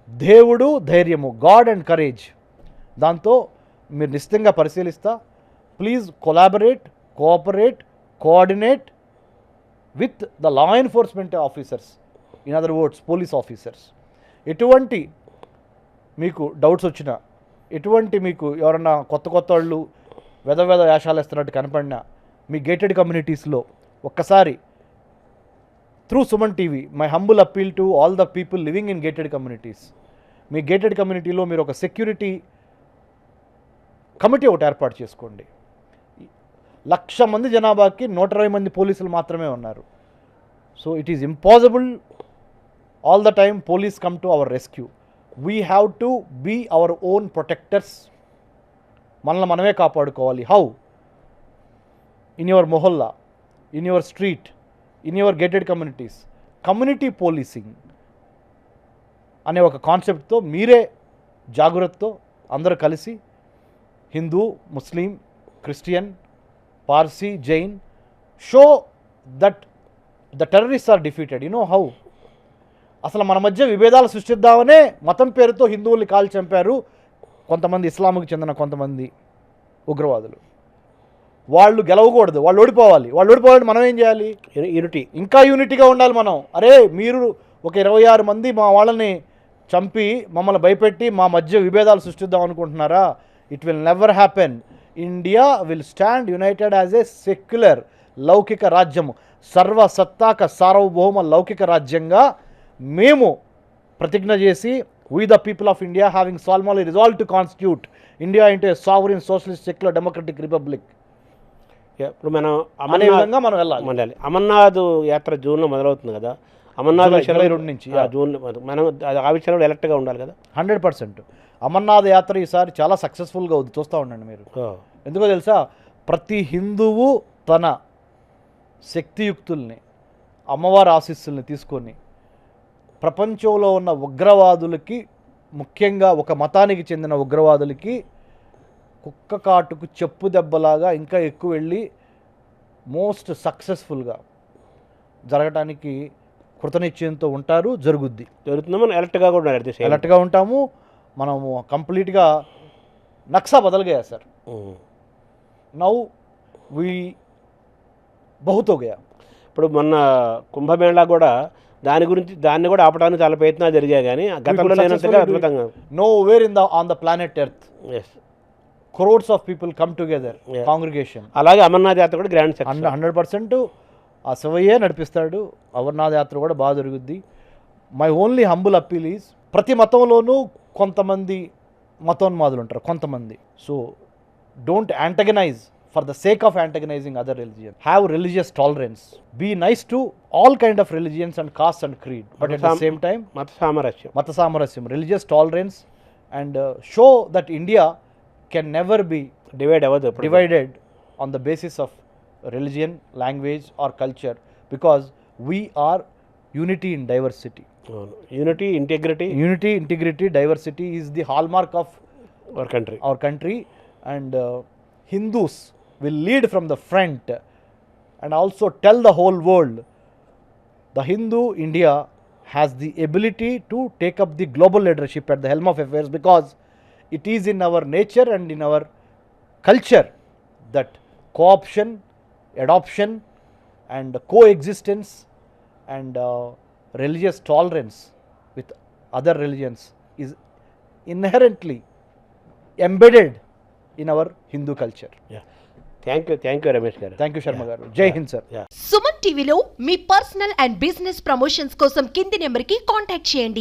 దేవుడు ధైర్యము, గాడ్ అండ్ కరేజ్, దాంతో మీరు నిశ్చితంగా పరిశీలిస్తా. Please collaborate, cooperate, coordinate with the law enforcement officers, in other words police officers. ఎటువంటి మీకు డౌట్స్ వచ్చినా, ఎటువంటి మీకు ఎవరన్నా కొత్త వాళ్ళు వెద వేషాలు వేస్తున్నట్టు కనపడినా, మీ గేటెడ్ కమ్యూనిటీస్లో ఒక్కసారి through Suman TV my humble appeal to all the people living in gated communities, me gated కమ్యూనిటీలో మీరు ఒక సెక్యూరిటీ కమిటీ ఒకటి ఏర్పాటు చేసుకోండి. 1,00,000 మంది జనాభాకి 120 మంది పోలీసులు మాత్రమే ఉన్నారు. So it is impossible all the time police come to our rescue. We have to be our own protectors. మనల్ని మనమే కాపాడుకోవాలి. How? In your mohalla, in your street, in your gated communities. Community policing అనే ఒక కాన్సెప్ట్తో మీరే జాగ్రత్తతో అందరూ కలిసి Hindu, Muslim, Christian, Parsi, Jain, show that the terrorist are defeated. You know how? అసలు మన మధ్య విభేదాలు సృష్టిద్దామనే మతం పేరుతో హిందువుల్ని కాల్చి చంపారు కొంతమంది ఇస్లాంకి చెందిన కొంతమంది ఉగ్రవాదులు. వాళ్ళు గెలవకూడదు, వాళ్ళు ఓడిపోవాలి. వాళ్ళు ఓడిపోవాలంటే మనం ఏం చేయాలి? యూనిటీ, ఇంకా యూనిటీగా ఉండాలి మనం. అరే మీరు ఒక 26 మంది మా వాళ్ళని చంపి మమ్మల్ని భయపెట్టి మా మధ్య విభేదాలు సృష్టిద్దాం అనుకుంటున్నారా? It will never happen. India will stand united as a secular లౌకిక రాజ్యము, సర్వసత్తాక సార్వభౌమ లౌకిక రాజ్యంగా మేము ప్రతిజ్ఞ చేసి we the people of India having solemnly resolve to constitute India into a sovereign socialist secular democratic republic. ఇప్పుడు మనం అనే విధంగా మనం వెళ్ళాలి. అమర్నాథ్ యాత్ర జూన్లో మొదలవుతుంది కదా, అమర్నాథ్ 22 నుంచి జూన్ మనం ఆ విషయంలో ఎలర్ట్గా ఉండాలి కదా. 100%. అమర్నాథ్ యాత్ర ఈసారి చాలా సక్సెస్ఫుల్గా అవుతుంది, చూస్తూ ఉండండి మీరు. ఎందుకో తెలుసా? ప్రతి హిందువు తన శక్తియుక్తుల్ని, అమ్మవారి ఆశీస్సుల్ని తీసుకొని ప్రపంచంలో ఉన్న ఉగ్రవాదులకి, ముఖ్యంగా ఒక మతానికి చెందిన ఉగ్రవాదులకి కుక్క కాటుకు చెప్పు దెబ్బలాగా ఇంకా ఎక్కువ వెళ్ళి మోస్ట్ సక్సెస్ఫుల్గా జరగటానికి కృతనిశ్చయంతో ఉంటారు. జరుగుద్ది. మనం అలర్ట్గా ఉంటాము. మనము కంప్లీట్గా నక్సా బదల్గా సార్. నౌ వీ బహుత్ హో గయా. ఇప్పుడు మొన్న కుంభమేళా కూడా దాన్ని కూడా ఆపడానికి చాలా ప్రయత్నాలు జరిగాయి, కానీ గతంలో లేనంతగా అద్భుతంగా know were on the planet earth crores of people come together, congregation. అలాగే అమర్నాథ్ యాత్ర కూడా గ్రాండ్ 100% ఆ శివయ్యే నడిపిస్తాడు. అమర్నాథ్ యాత్ర కూడా బాగా జరుగుద్ది. My only humble appeal is, ప్రతి మతంలోనూ కొంతమంది మతోన్మాదులు ఉంటారు కొంతమంది. So don't antagonise for the sake of antagonising other religion. Have religious tolerance. Be nice to all kind of religions and caste and creed, but at the same time మత సామరస్యం, religious tolerance, and show that India can never be divided on the basis of religion, language or culture, because we are unity in diversity. Unity, integrity, diversity is the hallmark of our country, and Hindus will lead from the front and also tell the whole world the Hindu India has the ability to take up the global leadership at the helm of affairs, because it is in our nature and in our culture that co-option, adoption and coexistence and religious tolerance with other religions is inherently embedded in our Hindu culture. Thank you Ramesh గారు. Thank you, Sharma garu. Jai Hind, sir. Suman టీవీలో మీ personal and business promotions కోసం కింది నెంబర్కి contact చేయండి.